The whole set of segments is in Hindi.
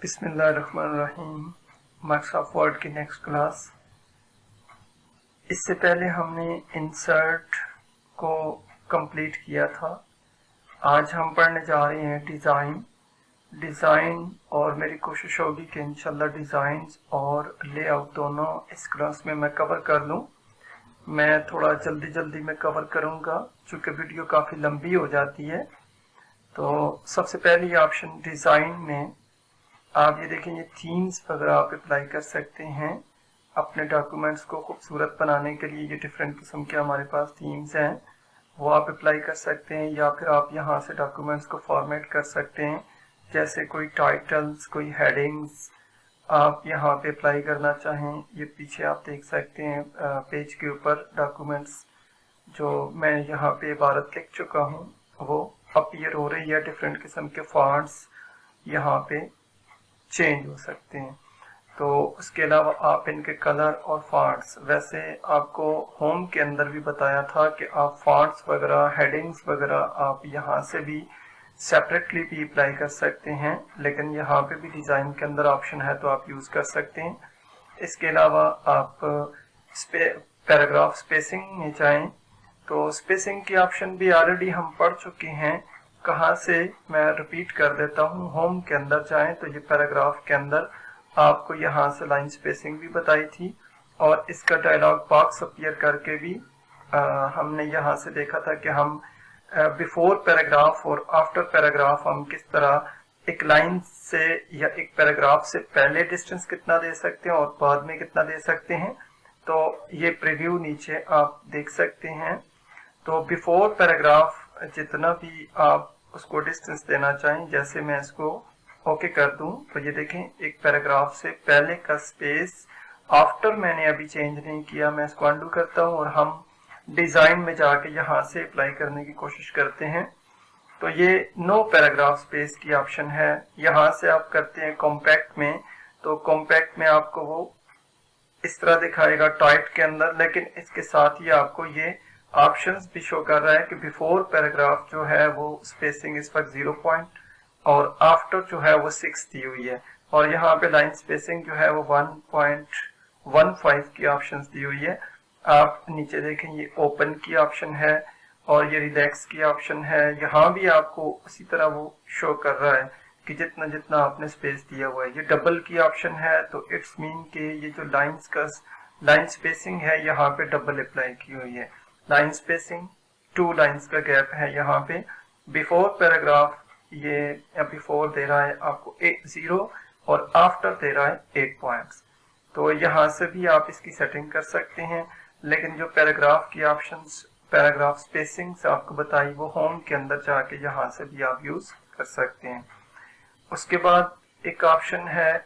बिस्मिल्लाहिर्रहमानिर्रहीम। माइक्रोसॉफ्ट वर्ड की नेक्स्ट क्लास। इससे पहले हमने इंसर्ट को कंप्लीट किया था। आज हम पढ़ने जा रहे हैं डिज़ाइन और मेरी कोशिश होगी कि इंशाल्लाह डिज़ाइन और लेआउट दोनों इस क्लास में मैं कवर कर लूँ। मैं थोड़ा जल्दी में कवर करूँगा चूँकि वीडियो काफ़ी लंबी हो जाती है। तो सबसे पहले ऑप्शन डिज़ाइन में आप ये देखें, ये थीम्स वगैरह आप अप्लाई कर सकते हैं अपने डॉक्यूमेंट्स को खूबसूरत बनाने के लिए। ये डिफरेंट किस्म के हमारे पास थीम्स हैं, वो आप अप्लाई कर सकते हैं, या फिर आप यहाँ से डॉक्यूमेंट्स को फॉर्मेट कर सकते हैं। जैसे कोई टाइटल्स, कोई हेडिंग्स आप यहाँ पे अप्लाई करना चाहें, ये पीछे आप देख सकते हैं पेज के ऊपर डॉक्यूमेंट्स जो मैं यहाँ पे इबारत लिख चुका हूँ वो अपीयर हो रही है। डिफरेंट किस्म के फॉन्ट्स यहाँ पे चेंज हो सकते हैं। तो उसके अलावा आप इनके कलर और फॉन्ट्स, वैसे आपको होम के अंदर भी बताया था कि आप फॉन्ट्स वगैरह, हेडिंग्स वगैरह आप यहाँ से भी सेपरेटली भी अप्लाई कर सकते हैं, लेकिन यहाँ पे भी डिज़ाइन के अंदर ऑप्शन है तो आप यूज़ कर सकते हैं। इसके अलावा आप पैराग्राफ स्पेसिंग में जाएं तो स्पेसिंग की ऑप्शन भी ऑलरेडी हम पढ़ चुके हैं। कहाँ से मैं रिपीट कर देता हूँ। होम के अंदर जाएं तो ये पैराग्राफ के अंदर आपको यहाँ से लाइन स्पेसिंग भी बताई थी, और इसका डायलॉग बॉक्स अपीयर करके भी हमने यहाँ से देखा था कि हम बिफोर पैराग्राफ और आफ्टर पैराग्राफ हम किस तरह एक लाइन से या एक पैराग्राफ से पहले डिस्टेंस कितना दे सकते हैं और बाद में कितना दे सकते हैं। तो ये प्रीव्यू नीचे आप देख सकते हैं। तो बिफोर पैराग्राफ जितना भी आप उसको डिस्टेंस देना चाहें, जैसे मैं इसको ओके कर दूं तो ये देखें एक पैराग्राफ से पहले का स्पेस आफ्टर मैंने अभी चेंज नहीं किया। मैं इसको अंडू करता हूं और हम डिजाइन में जाके यहाँ से अप्लाई करने की कोशिश करते हैं। तो ये नो पैराग्राफ स्पेस की ऑप्शन है। यहाँ से आप करते हैं कॉम्पैक्ट में, तो कॉम्पैक्ट में आपको वो इस तरह दिखाएगा टाइट के अंदर, लेकिन इसके साथ ही आपको ये ऑप्शंस भी शो कर रहा है कि बिफोर पैराग्राफ जो है वो स्पेसिंग इस वक्त 0 पॉइंट और आफ्टर जो है वो 6 दी हुई है, और यहाँ पे लाइन स्पेसिंग जो है वो 1.15 की ऑप्शंस दी हुई है। आप नीचे देखें ये ओपन की ऑप्शन है और ये रिलैक्स की ऑप्शन है। यहाँ भी आपको उसी तरह वो शो कर रहा है कि जितना जितना आपने स्पेस दिया हुआ है। ये डबल की ऑप्शन है, तो इट्स मीन के ये जो लाइन स्पेसिंग है यहाँ पे डबल अप्लाई की हुई है। लाइन स्पेसिंग 2 लाइन्स का गैप है यहाँ पे। बिफोर पैराग्राफ ये बिफोर दे रहा है आपको 0 और आफ्टर दे रहा है 8 पॉइंट्स। तो यहाँ से भी आप इसकी सेटिंग कर सकते हैं, लेकिन जो पैराग्राफ की ऑप्शंस, पैराग्राफ स्पेसिंग से आपको बताई, वो होम के अंदर जाके यहाँ से भी आप यूज कर सकते हैं। उसके बाद एक ऑप्शन है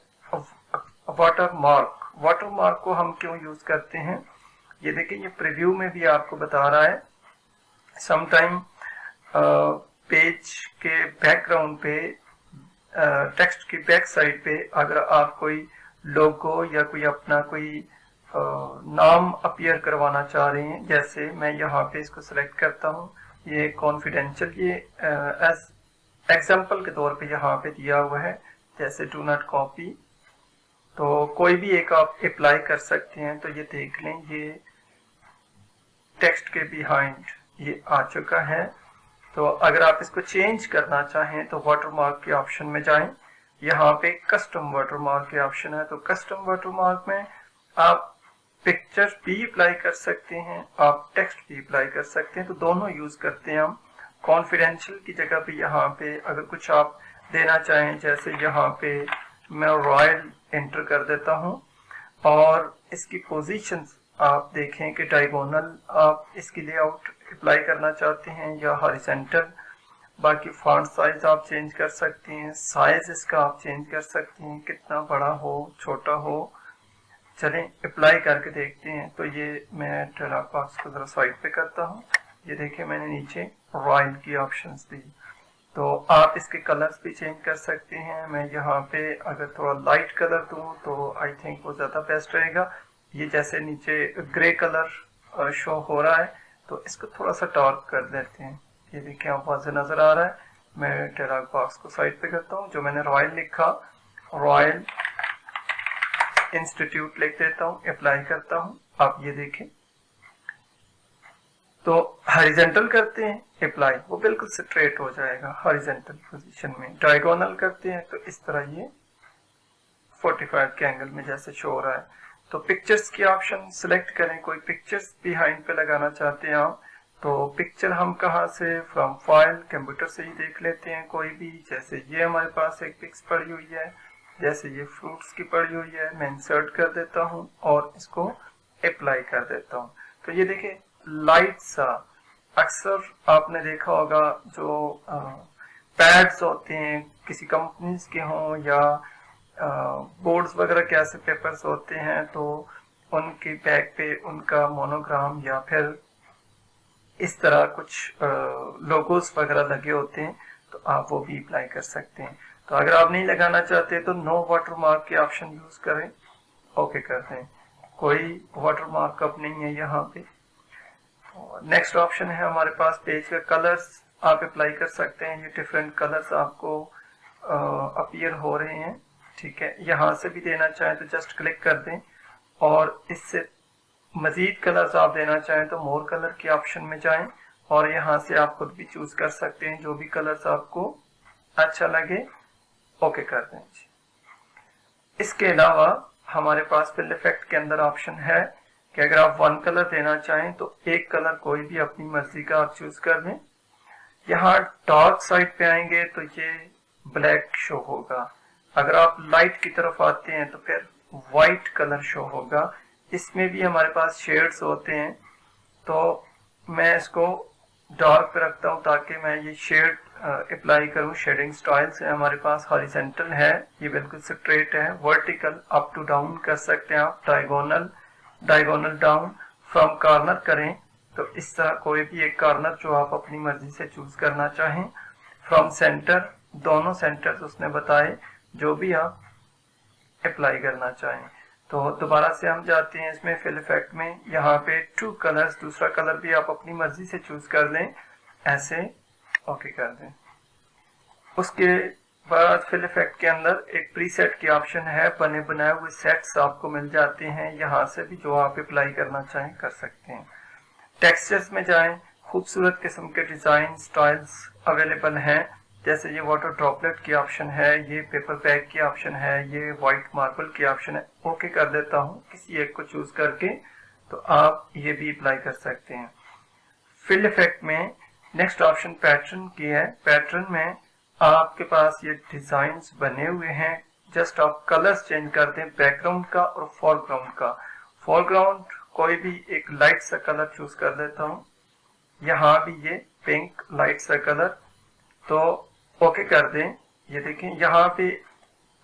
वाटरमार्क। वाटरमार्क को हम क्यों यूज करते हैं, ये देखिए ये प्रीव्यू में भी आपको बता रहा है। समटाइम पेज के बैकग्राउंड पे, टेक्स्ट की बैक साइड पे अगर आप कोई लोगो या कोई अपना कोई नाम अपीयर करवाना चाह रहे हैं, जैसे मैं यहाँ पे इसको सिलेक्ट करता हूँ, ये कॉन्फिडेंशियल, ये एज एग्जाम्पल के तौर पे यहाँ पे दिया हुआ है, जैसे डू नॉट कॉपी। तो कोई भी एक आप अप्लाई कर सकते हैं। तो ये देख लें, ये टेक्स्ट के बिहाइंड ये आ चुका है। तो अगर आप इसको चेंज करना चाहें तो वाटरमार्क के ऑप्शन में जाएं। यहाँ पे कस्टम वाटरमार्क के ऑप्शन है, तो कस्टम वाटरमार्क में आप पिक्चर भी अप्लाई कर सकते हैं, आप टेक्स्ट भी अप्लाई कर सकते हैं। तो दोनों यूज करते हैं हम। कॉन्फिडेंशियल की जगह पे यहाँ पे अगर कुछ आप देना चाहें, जैसे यहाँ पे मैं रॉयल एंटर कर देता हूँ, और इसकी पोजीशंस आप देखें कि डायगोनल आप इसकी लेआउट अप्लाई करना चाहते हैं या हॉरिजॉन्टल। बाकी फॉन्ट साइज आप चेंज कर सकते हैं, साइज इसका आप चेंज कर सकते हैं, कितना बड़ा हो छोटा हो। चलें अप्लाई करके देखते हैं। तो ये मैं डायलॉग बॉक्स को जरा साइड पे करता हूँ। ये देखिए मैंने नीचे रॉयल की ऑप्शंस दी। तो आप इसके कलर्स भी चेंज कर सकते हैं। मैं यहाँ पे अगर थोड़ा लाइट कलर दूँ तो आई थिंक वो ज़्यादा बेस्ट रहेगा। ये जैसे नीचे ग्रे कलर शो हो रहा है, तो इसको थोड़ा सा डार्क कर देते हैं। ये देखिए आप वाज़े नज़र आ रहा है। मैं डायलॉग बॉक्स को साइड पे करता हूँ। जो मैंने रॉयल लिखा रॉयल इंस्टीट्यूट लिख देता हूँ, अप्लाई करता हूँ। आप ये देखें तो हॉरिजॉन्टल करते हैं अप्लाई, वो बिल्कुल स्ट्रेट हो जाएगा हॉरिजॉन्टल पोजीशन में। डायगोनल करते हैं तो इस तरह ये 45 के एंगल में जैसे शो हो रहा है। तो पिक्चर्स की ऑप्शन सिलेक्ट करें, कोई पिक्चर्स बिहाइंड पे लगाना चाहते हैं आप, तो पिक्चर हम कहाँ से, फ्रॉम फाइल कंप्यूटर से ही देख लेते हैं कोई भी। जैसे ये हमारे पास एक पिक्स पड़ी हुई है, जैसे ये फ्रूट्स की पड़ी हुई है, मैं इंसर्ट कर देता हूँ और इसको अप्लाई कर देता हूँ। तो ये देखिए लाइट सा, अक्सर आपने देखा होगा जो पैड्स होते हैं किसी कंपनीज के हों या बोर्ड्स वगैरह के ऐसे पेपर्स होते हैं, तो उनके बैक पे उनका मोनोग्राम या फिर इस तरह कुछ लोगोस वगैरह लगे होते हैं, तो आप वो भी अप्लाई कर सकते हैं। तो अगर आप नहीं लगाना चाहते तो नो वाटरमार्क के ऑप्शन यूज करें, ओके कर दें, कोई वाटरमार्क अब नहीं है यहाँ पे। नेक्स्ट ऑप्शन है हमारे पास पेज का कलर्स, आप अप्लाई कर सकते हैं। ये डिफरेंट कलर्स आपको अपीयर हो रहे हैं, ठीक है। यहाँ से भी देना चाहें तो जस्ट क्लिक कर दें, और इससे मजीद कलर्स आप देना चाहें तो मोर कलर के ऑप्शन में जाएं और यहाँ से आप खुद भी चूज कर सकते हैं जो भी कलर्स आपको अच्छा लगे, ओके कर दें। इसके अलावा हमारे पास फिल इफेक्ट के अंदर ऑप्शन है कि अगर आप वन कलर देना चाहें तो एक कलर कोई भी अपनी मर्जी का आप चूज कर दें। यहाँ डार्क साइड पे आएंगे तो ये ब्लैक शो होगा, अगर आप लाइट की तरफ आते हैं तो फिर व्हाइट कलर शो होगा। इसमें भी हमारे पास शेड्स होते हैं, तो मैं इसको डार्क पे रखता हूँ ताकि मैं ये शेड अप्लाई करूँ। शेडिंग स्टाइल्स है हमारे पास, हॉरिजॉन्टल है, ये बिल्कुल स्ट्रेट है, वर्टिकल अप टू डाउन कर सकते हैं आप, डायगोनल डाउन, फ्रॉम कॉर्नर करें तो इस तरह कोई भी एक कॉर्नर जो आप अपनी मर्जी से चूज करना चाहें। फ्रॉम सेंटर, दोनों सेंटर्स उसने बताए जो भी आप अप्लाई करना चाहें। तो दोबारा से हम जाते हैं इसमें फिल इफेक्ट में, यहाँ पे टू कलर्स, दूसरा कलर भी आप अपनी मर्जी से चूज कर लें, ऐसे ओके कर दें। उसके बाद फिल इफेक्ट के अंदर एक प्रीसेट की ऑप्शन है, बने बनाए हुए सेट्स आपको मिल जाते हैं, यहाँ से भी जो आप अप्लाई करना चाहें कर सकते हैं। टेक्सचर्स में जाएं, खूबसूरत किस्म के डिजाइन स्टाइल्स अवेलेबल हैं, जैसे ये वाटर ड्रॉपलेट की ऑप्शन है, ये पेपर बैग की ऑप्शन है, ये व्हाइट मार्बल की ऑप्शन है, ओके कर देता हूँ किसी एक को चूज करके, तो आप ये भी अप्लाई कर सकते हैं। फिल इफेक्ट में नेक्स्ट ऑप्शन पैटर्न की है, पैटर्न में आपके पास ये डिजाइन्स बने हुए हैं, जस्ट आप कलर्स चेंज कर दें बैकग्राउंड का और फोरग्राउंड का। फोरग्राउंड कोई भी एक लाइट सा कलर चूज कर देता हूँ, यहाँ भी ये पिंक लाइट सा कलर, तो ओके कर दें। ये देखें यहाँ पे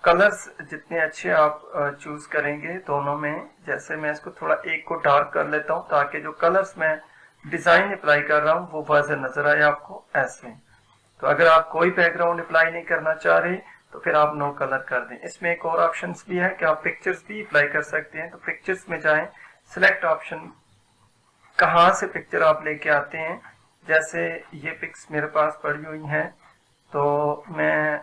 कलर्स जितने अच्छे आप चूज करेंगे दोनों में, जैसे मैं इसको थोड़ा एक को डार्क कर लेता हूँ ताकि जो कलर्स मैं डिजाइन अप्लाई कर रहा हूँ वो वाज़ेह नजर आए आपको ऐसे। तो अगर आप कोई बैकग्राउंड अप्लाई नहीं करना चाह रहे तो फिर आप नो कलर कर दें। इसमें एक और ऑप्शन भी है कि आप पिक्चर्स भी अप्लाई कर सकते हैं, तो पिक्चर्स में जाएं, सिलेक्ट ऑप्शन, कहाँ से पिक्चर आप लेके आते हैं, जैसे ये पिक्स मेरे पास पड़ी हुई हैं तो मैं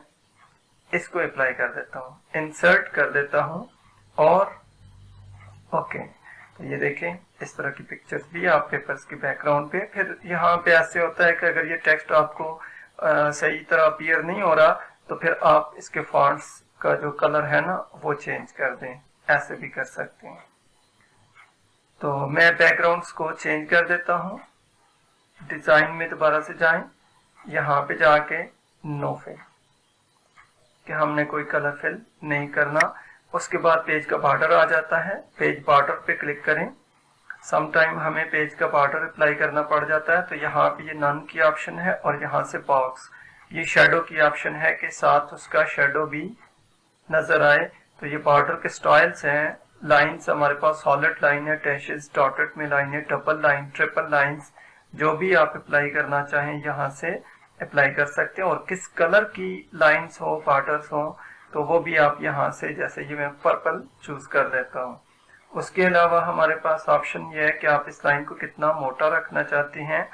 इसको अप्लाई कर देता हूँ, इंसर्ट कर देता हूँ और ओके। तो ये देखें इस तरह की पिक्चर्स भी आप पेपर्स के बैकग्राउंड पे। फिर यहाँ पे ऐसे होता है कि अगर ये टेक्स्ट आपको सही तरह अपीयर नहीं हो रहा तो फिर आप इसके फॉन्ट्स का जो कलर है ना वो चेंज कर दें, ऐसे भी कर सकते हैं। तो मैं बैकग्राउंड्स को चेंज कर देता हूँ। डिजाइन में दोबारा से जाएं, यहाँ पे जाके नो फिल, कि हमने कोई कलर फिल नहीं करना। उसके बाद पेज का बॉर्डर आ जाता है, पेज बॉर्डर पे क्लिक करें। समटाइम हमें पेज का बॉर्डर अप्लाई करना पड़ जाता है, तो यहाँ पे ये नन की ऑप्शन है और यहाँ से बॉक्स, ये शेडो की ऑप्शन है कि साथ उसका शेडो भी नजर आए। तो ये बॉर्डर के स्टाइल्स हैं, लाइंस हमारे पास सॉलिड लाइन है, डैशेस, डॉटेड में लाइन है, डबल लाइन, ट्रिपल लाइंस, जो भी आप अप्लाई करना चाहें यहाँ से अप्लाई कर सकते हैं। और किस कलर की लाइंस हो, बॉर्डर्स हो, तो वो भी आप यहाँ से, जैसे ये मैं पर्पल चूज कर देता हूँ। उसके अलावा हमारे पास ऑप्शन ये है कि आप इस लाइन को कितना मोटा रखना चाहते हैं।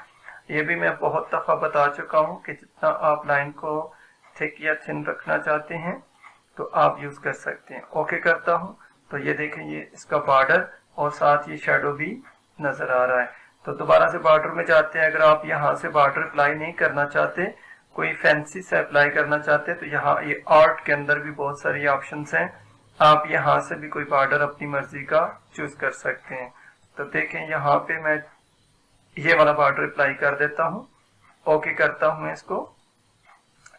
ये भी मैं बहुत दफा बता चुका हूँ कि जितना आप लाइन को थिक या थिन रखना चाहते हैं तो आप यूज कर सकते हैं। ओके करता हूँ तो ये देखें ये इसका बॉर्डर और साथ ये शेडो भी नजर आ रहा है। तो दोबारा से बॉर्डर में जाते हैं। अगर आप यहाँ से बॉर्डर अप्लाई नहीं करना चाहते, कोई फैंसी से अप्लाई करना चाहते हैं, तो यहाँ ये आर्ट के अंदर भी बहुत सारी ऑप्शंस हैं। आप यहाँ से भी कोई बॉर्डर अपनी मर्जी का चूज कर सकते हैं। तो देखें यहाँ पे मैं ये वाला बॉर्डर अप्लाई कर देता हूँ, ओके करता हूँ इसको।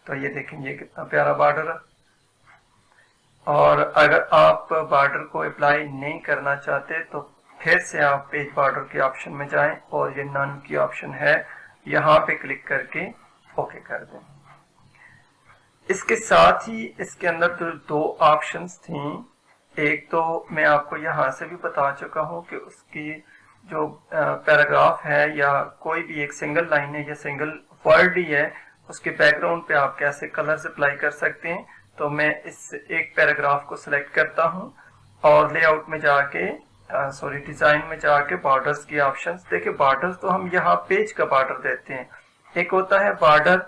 तो ये देखें ये कितना प्यारा बॉर्डर है। और अगर आप बॉर्डर को अप्लाई नहीं करना चाहते तो फिर से आप पेज बॉर्डर के ऑप्शन में जाएं और ये नन की ऑप्शन है, यहाँ पे क्लिक करके ओके कर दें। इसके साथ ही इसके अंदर जो दो ऑप्शंस थी, एक तो मैं आपको यहाँ से भी बता चुका हूँ कि उसकी जो पैराग्राफ है या कोई भी एक सिंगल लाइन है या सिंगल वर्ड ही है, उसके बैकग्राउंड पे आप कैसे कलर्स अप्लाई कर सकते हैं। तो मैं इस एक पैराग्राफ को सिलेक्ट करता हूँ और लेआउट में जाके डिजाइन में जाके बॉर्डर्स की ऑप्शंस देखिए। बॉर्डर्स तो हम यहाँ पेज का बॉर्डर देते हैं, एक होता है बॉर्डर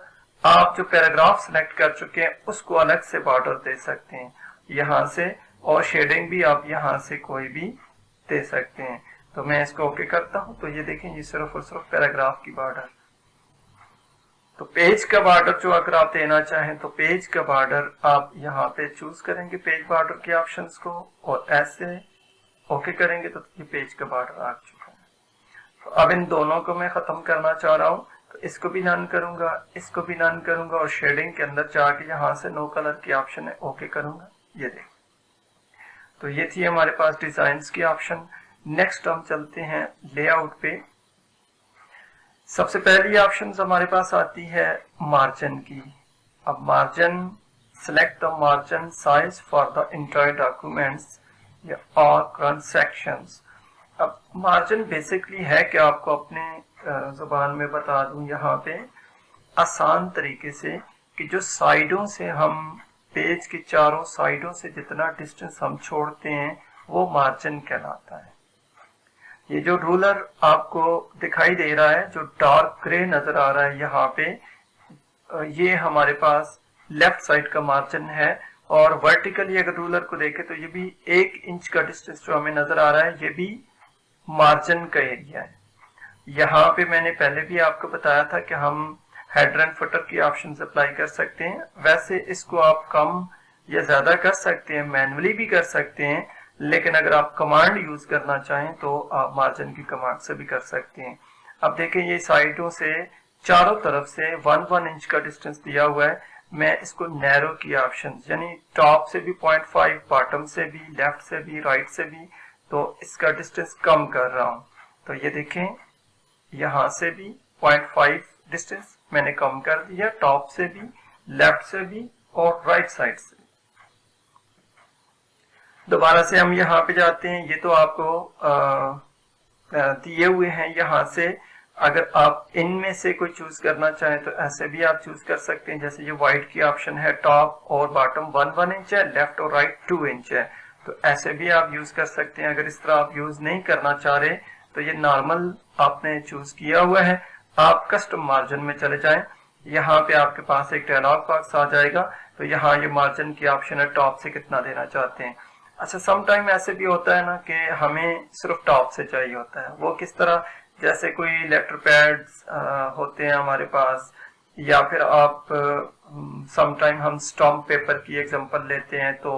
आप जो पैराग्राफ सिलेक्ट कर चुके हैं उसको अलग से बॉर्डर दे सकते हैं यहाँ से, और शेडिंग भी आप यहाँ से कोई भी दे सकते हैं। तो मैं इसको ओके करता हूँ तो ये देखें ये सिर्फ और सिर्फ पैराग्राफ की बॉर्डर। तो पेज का बॉर्डर जो अगर आप देना चाहें तो पेज का बॉर्डर आप यहाँ पे चूज करेंगे पेज बॉर्डर के ऑप्शंस को और ऐसे ओके करेंगे तो ये पेज का बॉर्डर आ चुका है। तो अब इन दोनों को मैं खत्म करना चाह रहा हूँ, तो इसको भी नन करूंगा, इसको भी नन करूंगा और शेडिंग के अंदर जाके यहाँ से नो कलर की ऑप्शन है, ओके करूंगा। ये देख, तो ये थी हमारे पास डिजाइन्स की ऑप्शन। नेक्स्ट हम चलते हैं लेआउट पे। सबसे पहली ऑप्शन हमारे पास आती है मार्जिन की। अब margin, select the margin size for the entire documents और करंट सेक्शंस। अब मार्जिन बेसिकली है कि आपको अपने जुबान में बता दूं यहाँ पे आसान तरीके से कि जो साइडों से हम पेज की चारों साइडों से जितना डिस्टेंस हम छोड़ते हैं वो मार्जिन कहलाता है। ये जो रूलर आपको दिखाई दे रहा है, जो डार्क ग्रे नजर आ रहा है यहाँ पे, ये हमारे पास लेफ्ट साइड का मार्जिन है। और वर्टिकली अगर रूलर को देखें तो ये भी 1 इंच का डिस्टेंस जो हमें नजर आ रहा है, ये भी मार्जिन का एरिया है। यहाँ पे मैंने पहले भी आपको बताया था कि हम हेडर एंड फुटर की ऑप्शन अप्लाई कर सकते हैं। वैसे इसको आप कम या ज्यादा कर सकते हैं, मैनुअली भी कर सकते हैं, लेकिन अगर आप कमांड यूज करना चाहें तो आप मार्जिन की कमांड से भी कर सकते हैं। अब देखें ये साइडों से चारों तरफ से 1 इंच का डिस्टेंस दिया हुआ है। मैं इसको नैरो की ऑप्शन यानी टॉप से भी 0.5, बॉटम से भी, लेफ्ट से भी, राइट से भी, तो इसका डिस्टेंस कम कर रहा हूं। तो ये देखें यहां से भी 0.5 डिस्टेंस मैंने कम कर दिया, टॉप से भी, लेफ्ट से भी और राइट साइड से। दोबारा से हम यहाँ पे जाते हैं। ये तो आपको दिए हुए हैं यहाँ से। अगर आप इनमें से कोई चूज करना चाहें तो ऐसे भी आप चूज कर सकते हैं। जैसे ये व्हाइट की ऑप्शन है, टॉप और बॉटम 1 इंच है, लेफ्ट और राइट 2 इंच है, तो ऐसे भी आप यूज कर सकते हैं। अगर इस तरह आप यूज नहीं करना चाह रहे तो ये नॉर्मल आपने चूज किया हुआ है। आप कस्टम मार्जिन में चले जाएं, यहाँ पे आपके पास एक डायलॉग बॉक्स आ जाएगा। तो यहाँ ये मार्जिन की ऑप्शन है, टॉप से कितना देना चाहते हैं। अच्छा, सम टाइम ऐसे भी होता है ना कि हमें सिर्फ टॉप से चाहिए होता है। वो किस तरह, जैसे कोई लेटर पैड्स होते हैं हमारे पास, या फिर आप सम टाइम हम स्टॉम्प पेपर की एग्जांपल लेते हैं तो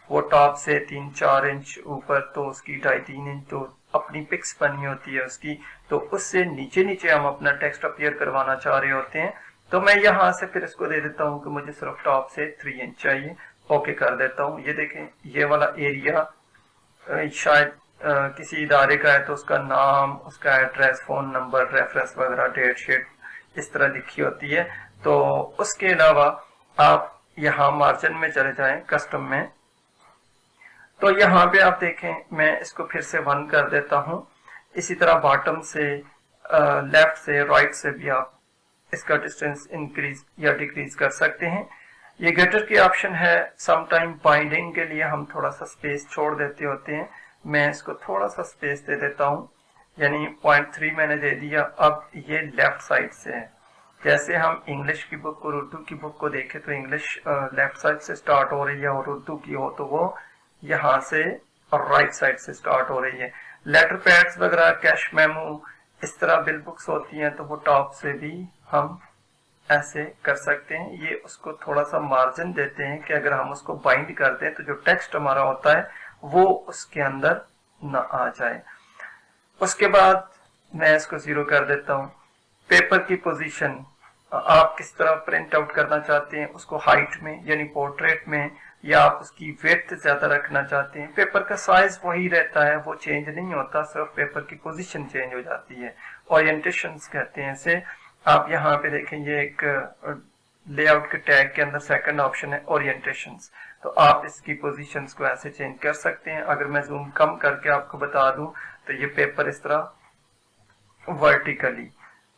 वो टॉप से 3-4 इंच ऊपर, तो उसकी 2.5-3 इंच तो अपनी पिक्स बनी होती है उसकी, तो उससे नीचे नीचे हम अपना टेक्स्ट अपीयर करवाना चाह रहे होते हैं। तो मैं यहाँ से फिर इसको दे देता हूँ कि मुझे सिर्फ टॉप से 3 इंच चाहिए, ओके कर देता हूँ। ये देखें ये वाला एरिया शायद किसी इदारे का है तो उसका नाम, उसका एड्रेस, फोन नंबर, रेफरेंस वगैरह, डेट शीट इस तरह लिखी होती है। तो उसके अलावा आप यहाँ मार्जिन में चले जाएं, कस्टम में, तो यहाँ पे आप देखें मैं इसको फिर से 1 कर देता हूँ। इसी तरह बॉटम से, लेफ्ट से, राइट से भी आप इसका डिस्टेंस इंक्रीज या डिक्रीज कर सकते हैं। ये गेटर की ऑप्शन है। सम टाइम बाइंडिंग के लिए हम थोड़ा सा स्पेस छोड़ देते होते हैं। मैं इसको थोड़ा सा स्पेस दे देता हूँ, यानी 0.3 मैंने दे दिया। अब ये लेफ्ट साइड से है जैसे हम इंग्लिश की बुक और उर्दू की बुक को देखें तो इंग्लिश लेफ्ट साइड से स्टार्ट हो रही है और उर्दू की हो तो वो यहाँ से और राइट साइड से स्टार्ट हो रही है। लेटर पैड्स वगैरह, कैश मेमो, इस तरह बिल बुक्स होती हैं तो वो टॉप से भी हम ऐसे कर सकते हैं। ये उसको थोड़ा सा मार्जिन देते हैं कि अगर हम उसको बाइंड कर दें तो जो टेक्स्ट हमारा होता है वो उसके अंदर ना आ जाए। उसके बाद मैं इसको 0 कर देता हूँ। पेपर की पोजीशन आप किस तरह प्रिंट आउट करना चाहते हैं, उसको हाइट में यानी पोर्ट्रेट में, या आप उसकी विड्थ ज्यादा रखना चाहते हैं। पेपर का साइज वही रहता है, वो चेंज नहीं होता, सिर्फ पेपर की पोजीशन चेंज हो जाती है। ओरिएंटेशंस कहते हैं इसे। आप यहाँ पे देखें, ये एक लेआउट के टैग के अंदर सेकंड ऑप्शन है ओरिएंटेशंस, तो आप इसकी पोजीशंस को ऐसे चेंज कर सकते हैं। अगर मैं जूम कम करके आपको बता दूं तो ये पेपर इस तरह वर्टिकली,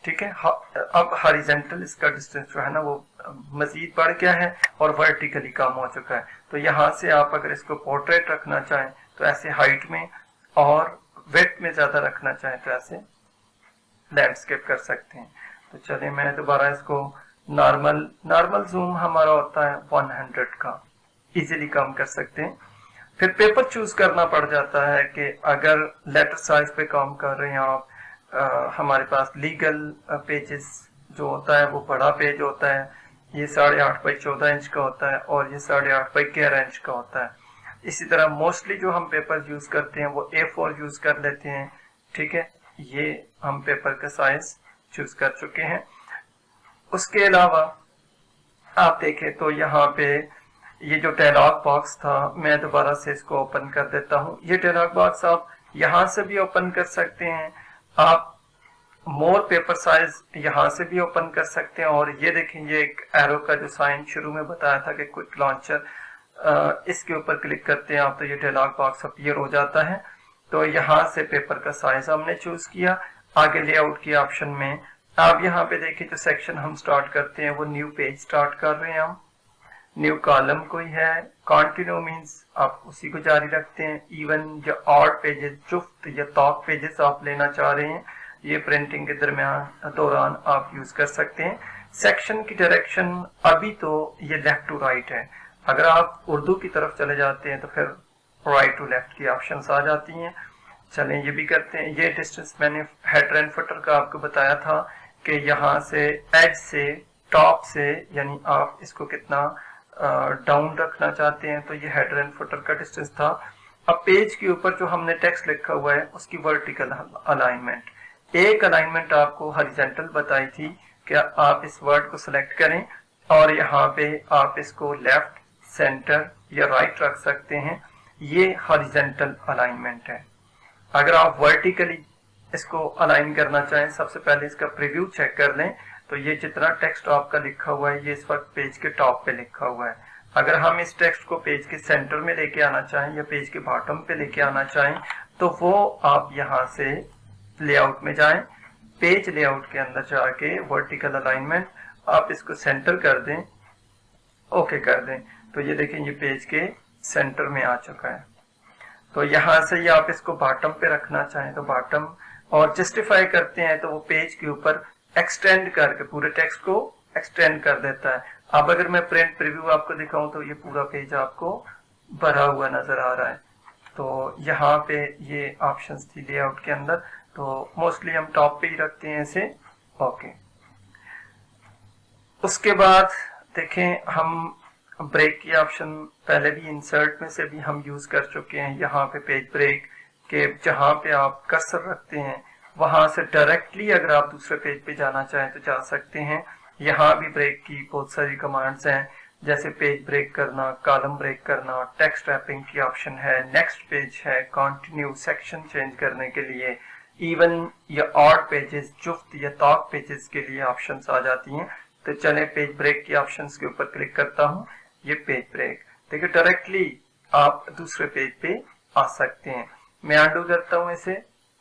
ठीक है। अब हॉरिजॉन्टल इसका डिस्टेंस जो है ना वो मजीद बढ़ गया है और वर्टिकली कम हो चुका है। तो यहाँ से आप अगर इसको पोर्ट्रेट रखना चाहें तो ऐसे हाइट में, और विड्थ में ज्यादा रखना चाहें तो ऐसे लैंडस्केप कर सकते हैं। तो चलिए मैं दोबारा इसको नॉर्मल जूम हमारा होता है 100 का, इजीली कम कर सकते हैं। फिर पेपर चूज करना पड़ जाता है कि अगर लेटर साइज पे काम कर रहे हैं आप, हमारे पास लीगल पेजेस जो होता है वो बड़ा पेज होता है, ये 8.5 बाई 14 इंच का होता है और ये 8.5 बाई 11 इंच का होता है। इसी तरह मोस्टली जो हम पेपर यूज करते हैं वो A4 यूज कर लेते हैं, ठीक है। ये हम पेपर का साइज चूज कर चुके हैं। उसके अलावा आप देखें तो यहाँ पे ये जो डायलॉग बॉक्स था, मैं दोबारा से इसको ओपन कर देता हूँ। ये डायलॉग बॉक्स आप यहाँ से भी ओपन कर सकते हैं, आप मोर पेपर साइज यहाँ से भी ओपन कर सकते हैं। और ये देखें, ये एक एरो का जो साइन शुरू में बताया था कि क्विक लॉन्चर, इसके ऊपर क्लिक करते हैं आप तो ये डायलॉग बॉक्स अपीयर हो जाता है। तो यहाँ से पेपर का साइज हमने चूज किया। आगे लेआउट की ऑप्शन में आप यहाँ पे देखिए जो सेक्शन हम स्टार्ट करते हैं वो न्यू पेज स्टार्ट कर रहे हैं हम, न्यू कॉलम कोई है। कंटिन्यू मींस आप उसी को जारी रखते हैं। इवन या ऑड पेजेस, जुफ्त या तौक पेजेस आप लेना चाह रहे हैं, ये प्रिंटिंग के दौरान आप यूज कर सकते हैं। सेक्शन की डायरेक्शन अभी तो ये लेफ्ट टू राइट है, अगर आप उर्दू की तरफ चले जाते हैं तो फिर राइट टू लेफ्ट की ऑप्शंस आ जाती हैं। चलें ये भी करते हैं। ये डिस्टेंस मैंने हेडर एंड फुटर का आपको बताया था कि यहाँ से एज से टॉप से, यानी आप इसको कितना डाउन रखना चाहते हैं, तो ये हेडर एंड फुटर का डिस्टेंस था। अब पेज के ऊपर जो हमने टेक्स्ट लिखा हुआ है उसकी वर्टिकल अलाइनमेंट, एक अलाइनमेंट आपको हॉरिजॉन्टल बताई थी कि आप इस वर्ड को सिलेक्ट करें और यहाँ पे आप इसको लेफ्ट, सेंटर या राइट रख सकते हैं। ये हॉरिजॉन्टल अलाइनमेंट है। अगर आप वर्टिकली इसको अलाइन करना चाहें, सबसे पहले इसका प्रीव्यू चेक कर लें तो ये जितना टेक्स्ट आपका लिखा हुआ है ये इस वक्त पेज के टॉप पे लिखा हुआ है। अगर हम इस टेक्स्ट को पेज के सेंटर में लेके आना चाहें या पेज के बॉटम पे लेके आना चाहें तो वो आप यहाँ से लेआउट में जाएं, पेज लेआउट के अंदर जाके वर्टिकल अलाइनमेंट आप इसको सेंटर कर दें, ओके कर दें, तो ये देखें ये पेज के सेंटर में आ चुका है। तो यहाँ से ये आप इसको बॉटम पे रखना चाहें तो बॉटम, और जस्टिफाई करते हैं तो वो पेज के ऊपर एक्सटेंड करके पूरे टेक्स्ट को एक्सटेंड कर देता है। अब अगर मैं प्रिंट प्रीव्यू आपको दिखाऊं तो ये पूरा पेज आपको भरा हुआ नजर आ रहा है। तो यहाँ पे ये ऑप्शंस थी लेआउट के अंदर, तो मोस्टली हम टॉप पे ही रखते हैं इसे, ओके। उसके बाद देखें हम ब्रेक की ऑप्शन पहले भी इंसर्ट में से भी हम यूज कर चुके हैं। यहाँ पे पेज ब्रेक के जहाँ पे आप कर्सर रखते हैं वहां से डायरेक्टली अगर आप दूसरे पेज पे जाना चाहें तो जा सकते हैं। यहाँ भी ब्रेक की बहुत सारी कमांड्स हैं, जैसे पेज ब्रेक करना, कॉलम ब्रेक करना, टेक्स्ट रैपिंग की ऑप्शन है, नेक्स्ट पेज है, कंटिन्यू, सेक्शन चेंज करने के लिए, इवन या ऑड पेजेस, जुफ्त या तौक पेजेस के लिए ऑप्शंस आ जाती हैं। तो चले पेज ब्रेक की ऑप्शंस के ऊपर क्लिक करता हूँ, ये पेज ब्रेक, देखिए डायरेक्टली आप दूसरे पेज पे आ सकते हैं। मैं अंडू करता हूँ इसे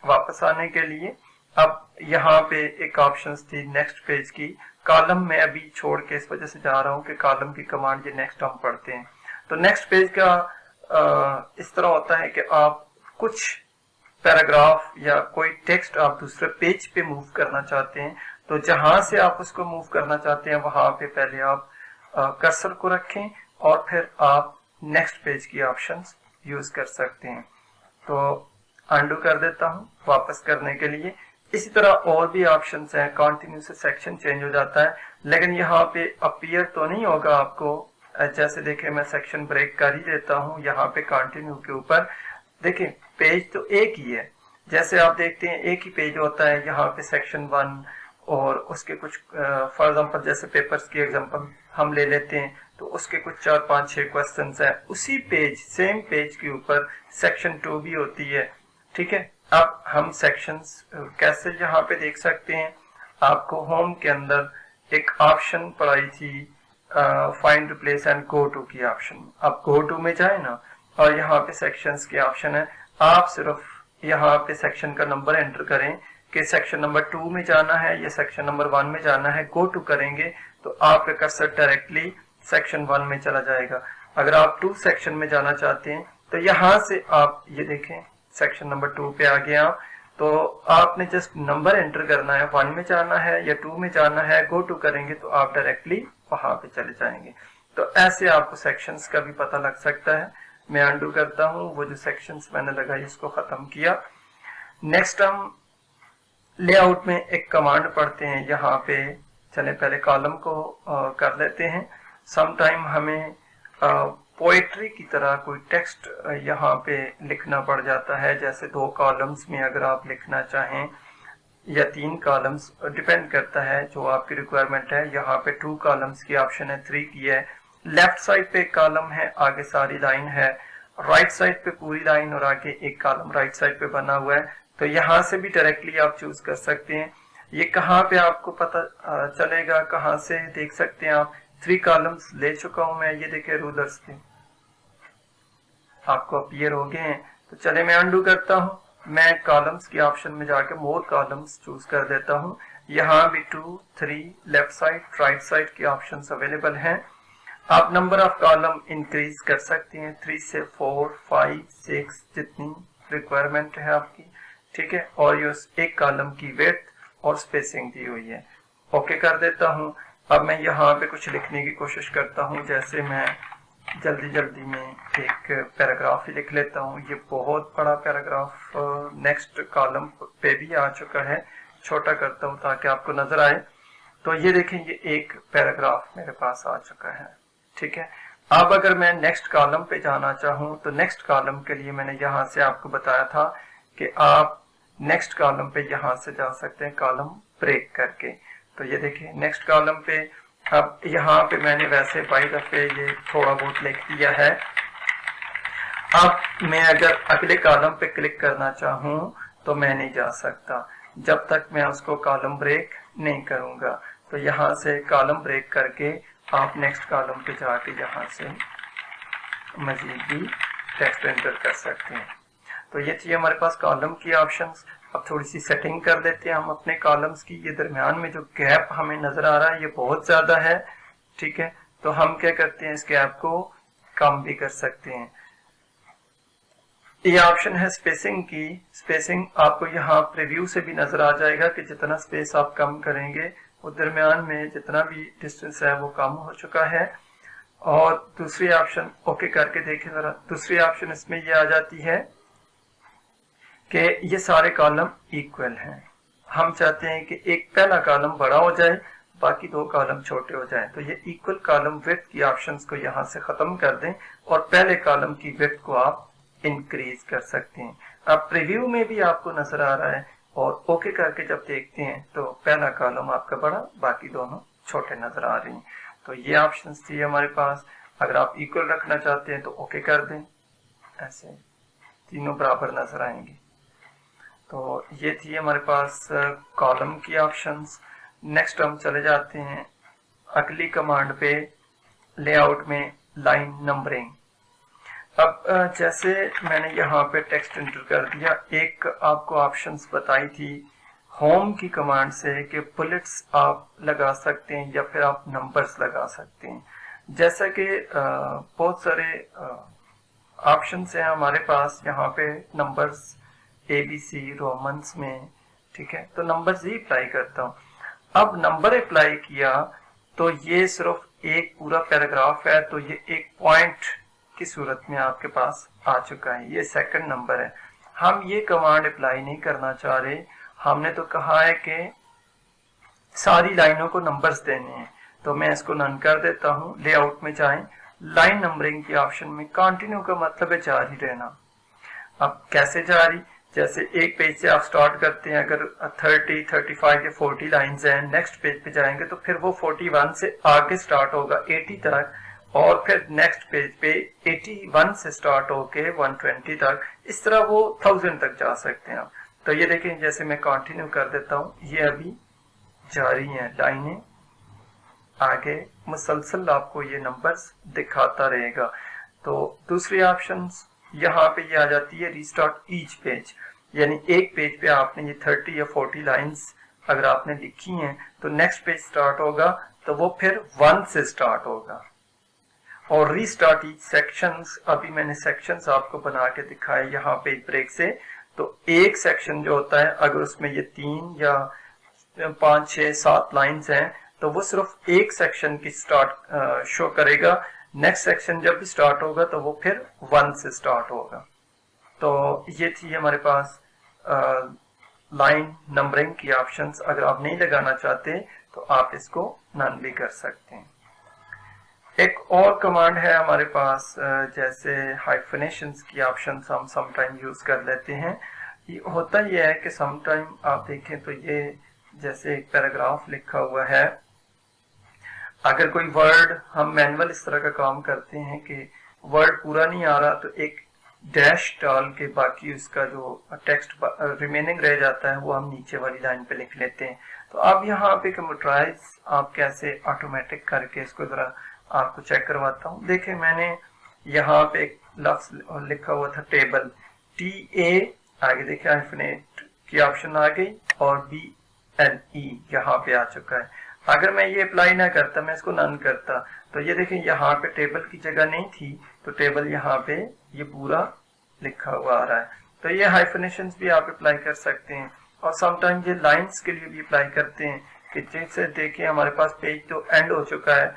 वापस आने के लिए। अब यहाँ पे एक ऑप्शन थी नेक्स्ट पेज की, कॉलम में अभी छोड़ के इस वजह से जा रहा हूँ कि कॉलम की कमांड ये नेक्स्ट हम पढ़ते हैं। तो नेक्स्ट पेज का इस तरह होता है कि आप कुछ पैराग्राफ या कोई टेक्स्ट आप दूसरे पेज पे मूव करना चाहते हैं तो जहां से आप उसको मूव करना चाहते हैं वहां पे पहले आप कर्सर को रखें और फिर आप नेक्स्ट पेज की ऑप्शंस यूज कर सकते हैं। तो अंडू कर देता हूं वापस करने के लिए। इसी तरह और भी ऑप्शंस हैं, कंटिन्यू से सेक्शन चेंज हो जाता है, लेकिन यहाँ पे अपीयर तो नहीं होगा आपको। जैसे देखें मैं सेक्शन ब्रेक कर ही देता हूँ, यहाँ पे कंटिन्यू के ऊपर देखें पेज तो एक ही है। जैसे आप देखते हैं एक ही पेज होता है, यहाँ पे सेक्शन 1 और उसके कुछ फॉर एग्जांपल जैसे पेपर्स की एग्जांपल हम ले लेते हैं, तो उसके कुछ 4 5 6 क्वेश्चंस हैं। उसी पेज सेम पेज के ऊपर सेक्शन 2 भी होती है, ठीक है। अब हम सेक्शंस कैसे यहाँ पे देख सकते हैं, आपको होम के अंदर एक ऑप्शन पढ़ाई थी find replace and go to की ऑप्शन। आप गो टू में जाए ना और यहाँ पे सेक्शंस के ऑप्शन है, आप सिर्फ यहाँ पे सेक्शन का नंबर एंटर करें कि सेक्शन नंबर 2 में जाना है या सेक्शन नंबर 1 में जाना है। गो टू करेंगे तो आपका कर्सर डायरेक्टली सेक्शन 1 में चला जाएगा। अगर आप 2 सेक्शन में जाना चाहते हैं तो यहाँ से आप ये देखें सेक्शन नंबर 2 पे आ गए आप, तो आपने जस्ट नंबर एंटर करना है, 1 में जाना है या 2 में जाना है। गो टू करेंगे तो आप डायरेक्टली वहां पे चले जाएंगे। तो ऐसे आपको सेक्शंस का भी पता लग सकता है। मैं अंडू करता हूँ, वो जो सेक्शंस मैंने लगाई इसको खत्म किया। नेक्स्ट हम लेआउट में एक कमांड पढ़ते हैं। यहाँ पे चले पहले कॉलम को कर लेते हैं। समटाइम हमें पोएट्री की तरह कोई टेक्स्ट यहाँ पे लिखना पड़ जाता है, जैसे 2 कॉलम्स में अगर आप लिखना चाहें या 3 कॉलम्स, डिपेंड करता है जो आपकी रिक्वायरमेंट है। यहाँ पे 2 कॉलम्स की ऑप्शन है, 3 की है। लेफ्ट साइड पे एक कॉलम है, आगे सारी लाइन है। राइट साइड पे पूरी लाइन और आगे एक कॉलम राइट साइड पे बना हुआ है। तो यहाँ से भी डायरेक्टली आप चूज कर सकते हैं। ये कहाँ पे आपको पता चलेगा, कहाँ से देख सकते हैं आप। 3 कॉलम्स ले चुका हूं मैं, ये देखे रूलर्स पे आपको अपीयर हो गए हैं। तो चले मैं अंडू करता हूं, मैं कॉलम्स की ऑप्शन में जाकर मोर कॉलम्स चूज कर देता हूं। यहाँ भी 2 3 लेफ्ट साइड राइट साइड की ऑप्शंस अवेलेबल हैं। आप नंबर ऑफ कॉलम इंक्रीज कर सकते हैं, 3 से 4 5 6 जितनी रिक्वायरमेंट है आपकी, ठीक है। और ये एक कॉलम की विड्थ और स्पेसिंग दी हुई है। ओके कर देता हूं। अब मैं यहाँ पे कुछ लिखने की कोशिश करता हूँ, जैसे मैं जल्दी में एक पैराग्राफ ही लिख लेता हूँ। ये बहुत बड़ा पैराग्राफ नेक्स्ट कॉलम पे भी आ चुका है, छोटा करता हूँ ताकि आपको नजर आए। तो ये देखें, ये एक पैराग्राफ मेरे पास आ चुका है, ठीक है। अब अगर मैं नेक्स्ट कॉलम पे जाना चाहूँ तो नेक्स्ट कॉलम के लिए मैंने यहाँ से आपको बताया था कि आप नेक्स्ट कॉलम पे यहाँ से जा सकते हैं कॉलम ब्रेक करके। तो ये देखिए नेक्स्ट कॉलम पे, अब यहाँ पे मैंने वैसे बाई दफे ये थोड़ा बहुत लिख दिया है। अब मैं अगर अगले कॉलम पे क्लिक करना चाहूँ तो मैं नहीं जा सकता जब तक मैं उसको कॉलम ब्रेक नहीं करूंगा। तो यहाँ से कॉलम ब्रेक करके आप नेक्स्ट कॉलम पे जाके यहाँ से मजीद भी टेक्स्ट एंटर कर सकते हैं। तो ये थी हमारे पास कॉलम की ऑप्शंस। अब थोड़ी सी सेटिंग कर देते हैं हम अपने कॉलम्स की। ये दरमियान में जो गैप हमें नजर आ रहा है ये बहुत ज्यादा है, ठीक है। तो हम क्या करते हैं, इस गैप को कम भी कर सकते हैं। ये ऑप्शन है स्पेसिंग की। स्पेसिंग आपको यहाँ प्रीव्यू से भी नजर आ जाएगा कि जितना स्पेस आप कम करेंगे वो दरमियान में जितना भी डिस्टेंस है वो कम हो चुका है। और दूसरी ऑप्शन ओके करके देखें जरा, दूसरी ऑप्शन इसमें ये आ जाती है कि ये सारे कॉलम इक्वल हैं। हम चाहते हैं कि एक पहला कॉलम बड़ा हो जाए, बाकी 2 कॉलम छोटे हो जाएं। तो ये इक्वल कॉलम विड्थ की ऑप्शंस को यहाँ से खत्म कर दें और पहले कॉलम की विड्थ को आप इंक्रीज कर सकते हैं। अब प्रीव्यू में भी आपको नजर आ रहा है और ओके करके जब देखते हैं तो पहला कॉलम आपका बड़ा, बाकी दोनों छोटे नजर आ रहे हैं। तो ये ऑप्शंस थी हमारे पास। अगर आप इक्वल रखना चाहते हैं तो ओके कर दें, ऐसे तीनों बराबर नजर आएंगे। तो ये थी हमारे पास कॉलम की ऑप्शंस। नेक्स्ट हम चले जाते हैं अगली कमांड पे, लेआउट में लाइन नंबरिंग। अब जैसे मैंने यहाँ पे टेक्स्ट एंटर कर दिया, एक आपको ऑप्शंस बताई थी होम की कमांड से कि बुलेट्स आप लगा सकते हैं या फिर आप नंबर्स लगा सकते हैं। जैसा कि बहुत सारे ऑप्शंस हैं हमारे पास यहाँ पे, नंबर्स ABC रोमन्स में, ठीक है। तो नंबर्स ही अप्लाई करता हूँ। अब नंबर अप्लाई किया तो ये सिर्फ एक पूरा पैराग्राफ है, तो ये एक पॉइंट की सूरत में आपके पास आ चुका है, ये सेकंड नंबर है। हम ये कमांड अप्लाई नहीं करना चाह रहे, हमने तो कहा है कि सारी लाइनों को नंबर्स देने हैं, तो मैं इसको नन कर देता हूं। लेआउट में जाएं, लाइन नंबरिंग के ऑप्शन में कंटिन्यू का मतलब है जारी रहना। अब कैसे जारी, जैसे एक पेज से आप स्टार्ट करते हैं, अगर 30, 35 या 40 लाइंस हैं, नेक्स्ट पेज पे जाएंगे तो फिर वो 41 से आगे स्टार्ट होगा 80 तक, और फिर नेक्स्ट पेज पे 81 से स्टार्ट होके 120 तक, इस तरह वो 1000 तक जा सकते हैं आप। तो ये देखें, जैसे मैं कंटिन्यू कर देता हूँ, ये अभी जारी हैं लाइनें, आगे मुसलसल आपको ये नंबर्स दिखाता रहेगा। तो दूसरी ऑप्शंस यहाँ पे ये आ जाती है रीस्टार्ट ईच पेज, यानी एक पेज पे आपने ये 30 या 40 लाइंस अगर आपने लिखी हैं तो नेक्स्ट पेज स्टार्ट होगा तो वो फिर 1 से स्टार्ट होगा। और रीस्टार्ट ईच सेक्शंस, अभी मैंने सेक्शंस आपको बना के दिखाए यहाँ पे ब्रेक से। तो एक सेक्शन जो होता है, अगर उसमें ये 3 या 5, 6, 7 लाइंस हैं तो वो सिर्फ एक सेक्शन की स्टार्ट शो करेगा। नेक्स्ट सेक्शन जब भी स्टार्ट होगा तो वो फिर 1 से स्टार्ट होगा। तो ये थी हमारे पास लाइन नंबरिंग की ऑप्शंस। अगर आप नहीं लगाना चाहते तो आप इसको नन भी कर सकते हैं। एक और कमांड है हमारे पास, जैसे हाइफनेशंस की ऑप्शंस हम समटाइम यूज कर लेते हैं। ये होता यह है कि समटाइम आप देखें तो ये जैसे एक पैराग्राफ लिखा हुआ है, अगर कोई वर्ड, हम मैनुअल इस तरह का काम करते हैं कि वर्ड पूरा नहीं आ रहा तो एक डैश डाल के बाकी उसका जो टेक्स्ट रिमेनिंग रह जाता है वो हम नीचे वाली लाइन पे लिख लेते हैं। तो अब यहाँ पे कंप्यूटराइज आप कैसे ऑटोमेटिक करके इसको जरा आपको चेक करवाता हूँ। देखिए, मैंने यहाँ पे एक लफ्ज लिखा हुआ था टेबल, TA, आगे देखिए हाइफनेट की ऑप्शन आ गई और BLE यहाँ पे आ चुका है। अगर मैं ये अप्लाई ना करता, मैं इसको नन करता, तो ये देखें यहाँ पे टेबल की जगह नहीं थी तो टेबल यहाँ पे ये पूरा लिखा हुआ आ रहा है। तो ये हाइफनेशंस भी आप अप्लाई कर सकते हैं, और समटाइम ये लाइंस के लिए भी अप्लाई करते हैं कि जैसे देखिए हमारे पास पेज तो एंड हो चुका है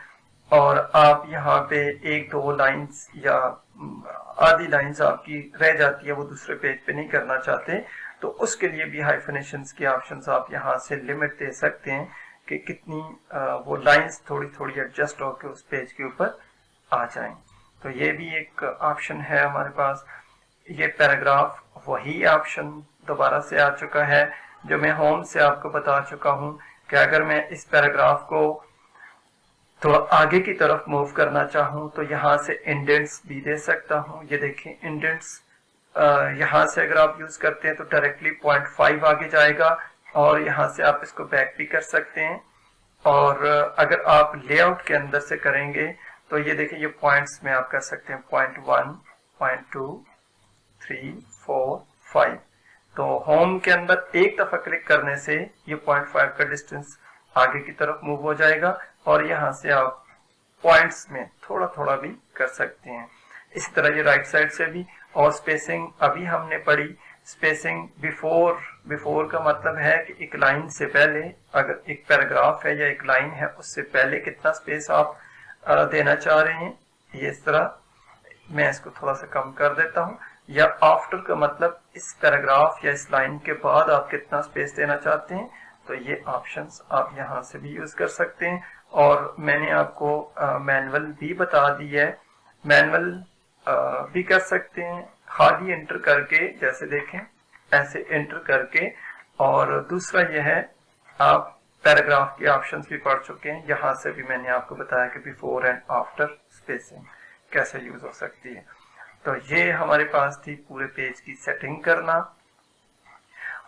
और आप यहाँ पे 1-2 लाइंस या आधी लाइंस आपकी रह जाती है, वो दूसरे पेज पे नहीं करना चाहते, तो उसके लिए भी हाइफनेशंस की ऑप्शंस आप यहाँ से लिमिट दे सकते हैं कि कितनी वो लाइंस थोड़ी थोड़ी एडजस्ट होकर उस पेज के ऊपर आ जाएं। तो ये भी एक ऑप्शन है हमारे पास। ये पैराग्राफ वही ऑप्शन दोबारा से आ चुका है जो मैं होम से आपको बता चुका हूं कि अगर मैं इस पैराग्राफ को थोड़ा आगे की तरफ मूव करना चाहूं तो यहाँ से इंडेंट्स भी दे सकता हूं। ये देखें, इंडेंट्स यहाँ से अगर आप यूज करते हैं तो डायरेक्टली 0.5 आगे जाएगा, और यहाँ से आप इसको बैक भी कर सकते हैं। और अगर आप लेआउट के अंदर से करेंगे तो ये देखिए, ये पॉइंट्स में आप कर सकते हैं 0.1, 0.2, 3, 4, 5। तो होम के अंदर एक दफा क्लिक करने से ये 0.5 का डिस्टेंस आगे की तरफ मूव हो जाएगा, और यहाँ से आप पॉइंट्स में थोड़ा थोड़ा भी कर सकते हैं। इसी तरह ये राइट साइड से भी। और स्पेसिंग अभी हमने पढ़ी, स्पेसिंग बिफोर का मतलब है कि एक लाइन से पहले, अगर एक पैराग्राफ है या एक लाइन है उससे पहले कितना स्पेस आप देना चाह रहे हैं। ये इस तरह, मैं इसको थोड़ा सा कम कर देता हूं। या आफ्टर का मतलब इस पैराग्राफ या इस लाइन के बाद आप कितना स्पेस देना चाहते हैं। तो ये ऑप्शंस आप यहाँ से भी यूज कर सकते हैं। और मैंने आपको मैनुअल भी बता दी है, मैनुअल भी कर सकते हैं खाली एंटर करके, जैसे देखें ऐसे एंटर करके। और दूसरा यह है, आप पैराग्राफ के ऑप्शंस भी पढ़ चुके हैं, यहाँ से भी मैंने आपको बताया कि बिफोर एंड आफ्टर स्पेसिंग कैसे यूज हो सकती है। तो ये हमारे पास थी पूरे पेज की सेटिंग करना।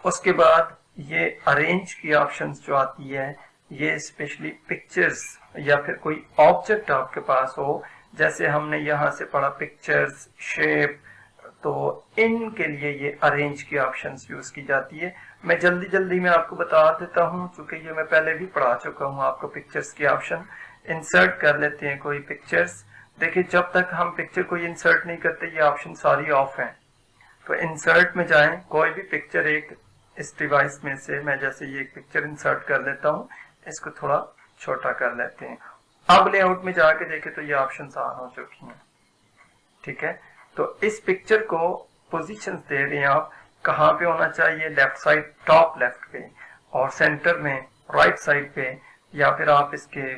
उसके बाद ये अरेंज की ऑप्शंस जो आती है, ये स्पेशली पिक्चर्स या फिर कोई ऑब्जेक्ट आपके पास हो, जैसे हमने यहाँ से पढ़ा पिक्चर्स, शेप, तो इनके लिए ये अरेंज की ऑप्शंस यूज की जाती है। मैं जल्दी में आपको बता देता हूँ, क्योंकि ये मैं पहले भी पढ़ा चुका हूँ आपको पिक्चर्स की ऑप्शन। इंसर्ट कर लेते हैं कोई पिक्चर्स। देखिए, जब तक हम पिक्चर को इंसर्ट नहीं करते ये ऑप्शन सारी ऑफ हैं। तो इंसर्ट में जाएं, कोई भी पिक्चर एक इस डिवाइस में से, मैं जैसे ये एक पिक्चर इंसर्ट कर देता हूँ, इसको थोड़ा छोटा कर लेते हैं। अब लेआउट में जाके देखें तो ये ऑप्शंस ऑन हो चुकी हैं। ठीक है, तो इस पिक्चर को पोजीशंस दे रहे हैं आप, कहाँ पे होना चाहिए, लेफ्ट साइड टॉप लेफ्ट पे, और सेंटर में राइट साइड पे, या फिर आप इसके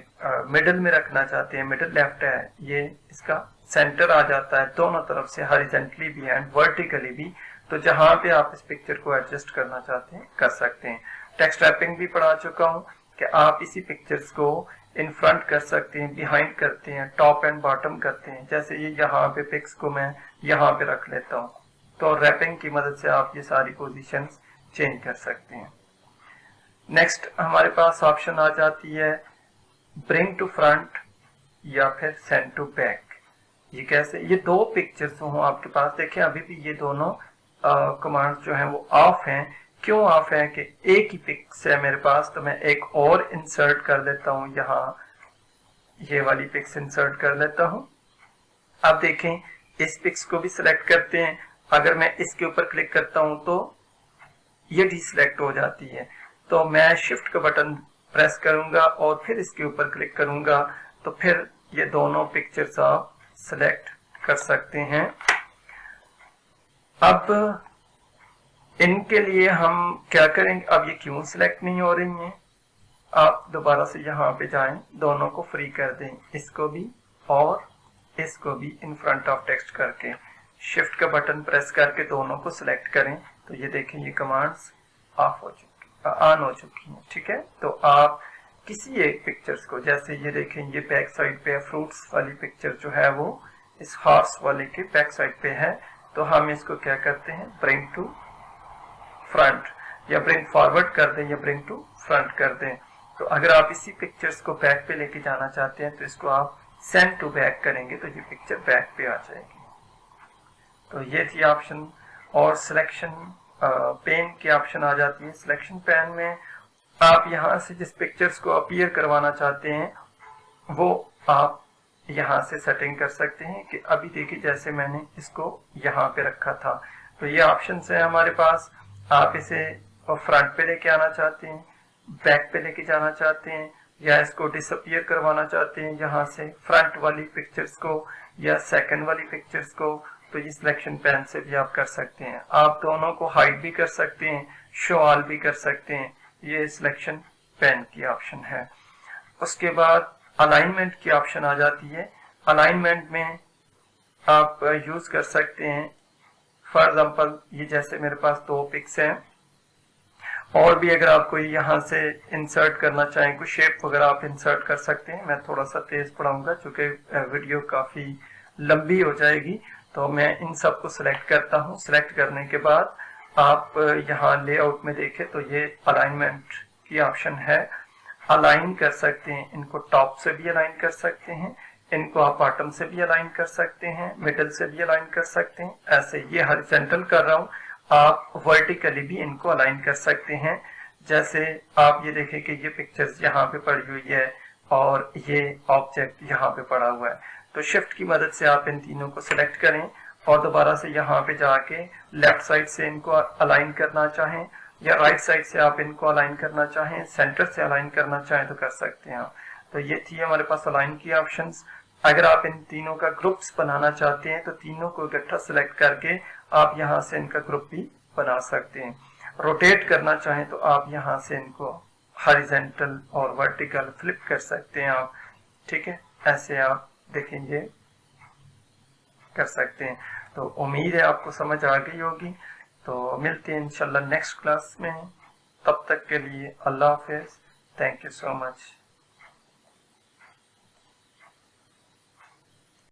मिडिल में रखना चाहते हैं, मिडिल लेफ्ट है, ये इसका सेंटर आ जाता है दोनों तरफ से, हॉरिजॉन्टली भी एंड वर्टिकली भी। तो जहां पे आप इस पिक्चर को एडजस्ट करना चाहते हैं कर सकते हैं। टेक्स्ट रैपिंग भी पढ़ा चुका हूं कि आप इसी पिक्चर्स को इन फ्रंट कर सकते हैं, बिहाइंड करते हैं, टॉप एंड बॉटम करते हैं। जैसे ये यहाँ पे पिक्स को मैं यहाँ पे रख लेता हूँ, तो रैपिंग की मदद से आप ये सारी पोजीशंस चेंज कर सकते हैं। नेक्स्ट हमारे पास ऑप्शन आ जाती है ब्रिंग टू फ्रंट या फिर सेंड टू बैक। ये कैसे, ये दो पिक्चर्स हो आपके पास, देखें अभी भी ये दोनों कमांड्स जो हैं वो ऑफ हैं। क्यों ऑफ है कि एक ही पिक्स है मेरे पास, तो मैं एक और इंसर्ट कर लेता हूं, यहाँ ये वाली पिक्स इंसर्ट कर लेता हूं। अब देखें इस पिक्स को भी सिलेक्ट करते हैं, अगर मैं इसके ऊपर क्लिक करता हूं तो ये डिसेलेक्ट हो जाती है। तो मैं शिफ्ट का बटन प्रेस करूंगा और फिर इसके ऊपर क्लिक करूंगा, तो फिर ये दोनों पिक्चर्स आप सिलेक्ट कर सकते हैं। अब इनके लिए हम क्या करेंगे, अब ये क्यों सिलेक्ट नहीं हो रही हैं, आप दोबारा से यहाँ पे जाएं, दोनों को फ्री कर दें, इसको भी और इसको भी इन फ्रंट ऑफ टेक्स्ट करके शिफ्ट का बटन प्रेस करके दोनों को सिलेक्ट करें। तो ये देखें ये कमांड्स ऑफ हो चुकी, ऑन हो चुकी हैं। ठीक है, तो आप किसी एक पिक्चर्स को, जैसे ये देखें ये बैक साइड पे फ्रूट्स वाली पिक्चर जो है वो इस हॉर्स वाले के बैक साइड पे है, तो हम इसको क्या करते हैं ब्रिंग टू फ्रंट या ब्रिंग फॉरवर्ड कर दें या ब्रिंग टू फ्रंट कर दें। तो अगर आप इसी पिक्चर्स को बैक पे लेके जाना चाहते हैं तो इसको आप सेंड टू बैक करेंगे तो ये पिक्चर बैक पे आ जाएगी। तो ये थी ऑप्शन। और सिलेक्शन पेन की ऑप्शन आ जाती है। सिलेक्शन पेन में आप यहाँ से जिस पिक्चर्स को अपीयर करवाना चाहते हैं वो आप यहाँ से सेटिंग कर सकते हैं कि अभी देखिए जैसे मैंने इसको यहाँ पे रखा था, तो ये ऑप्शन है हमारे पास। आप इसे फ्रंट पे लेके आना चाहते हैं, बैक पे लेके जाना चाहते हैं, या इसको डिसअपीयर करवाना चाहते हैं यहाँ से फ्रंट वाली पिक्चर्स को या सेकंड वाली पिक्चर्स को, तो ये सिलेक्शन पेन से भी आप कर सकते हैं। आप दोनों को हाइड भी कर सकते हैं, शो ऑल भी कर सकते हैं। ये सिलेक्शन पेन की ऑप्शन है। उसके बाद अलाइनमेंट की ऑप्शन आ जाती है। अलाइनमेंट में आप यूज कर सकते हैं, फॉर एग्जाम्पल ये जैसे मेरे पास दो पिक्स हैं, और भी अगर आप कोई यहाँ से इंसर्ट करना चाहें, कोई शेप वगैरह आप इंसर्ट कर सकते हैं। मैं थोड़ा सा तेज पढ़ाऊंगा क्योंकि वीडियो काफी लंबी हो जाएगी, तो मैं इन सब को सिलेक्ट करता हूँ। सिलेक्ट करने के बाद आप यहाँ लेआउट में देखें तो ये अलाइनमेंट की ऑप्शन है। अलाइन कर सकते हैं, इनको टॉप से भी अलाइन कर सकते हैं, इनको आप बॉटम से भी अलाइन कर सकते हैं, मिडिल से भी अलाइन कर सकते हैं। ऐसे ये हॉरिजॉन्टल कर रहा हूँ, आप वर्टिकली भी इनको अलाइन कर सकते हैं। जैसे आप ये देखें कि ये पिक्चर्स यहाँ पे पड़ी हुई है और ये ऑब्जेक्ट यहाँ पे पड़ा हुआ है, तो शिफ्ट की मदद से आप इन तीनों को सिलेक्ट करें और दोबारा से यहाँ पे जाके लेफ्ट साइड से इनको अलाइन करना चाहें या राइट साइड से आप इनको अलाइन करना चाहें, सेंटर से अलाइन करना चाहें तो कर सकते हैं। तो ये थी हमारे पास अलाइन की ऑप्शंस। अगर आप इन तीनों का ग्रुप्स बनाना चाहते हैं तो तीनों को इकट्ठा सिलेक्ट करके आप यहाँ से इनका ग्रुप भी बना सकते हैं। रोटेट करना चाहें तो आप यहाँ से इनको हॉरिजॉन्टल और वर्टिकल फ्लिप कर सकते हैं आप। ठीक है, ऐसे आप देखेंगे कर सकते हैं। तो उम्मीद है आपको समझ आ गई होगी। तो मिलते हैं इंशाल्लाह नेक्स्ट क्लास में। तब तक के लिए अल्लाह हाफिज। Thank you so much.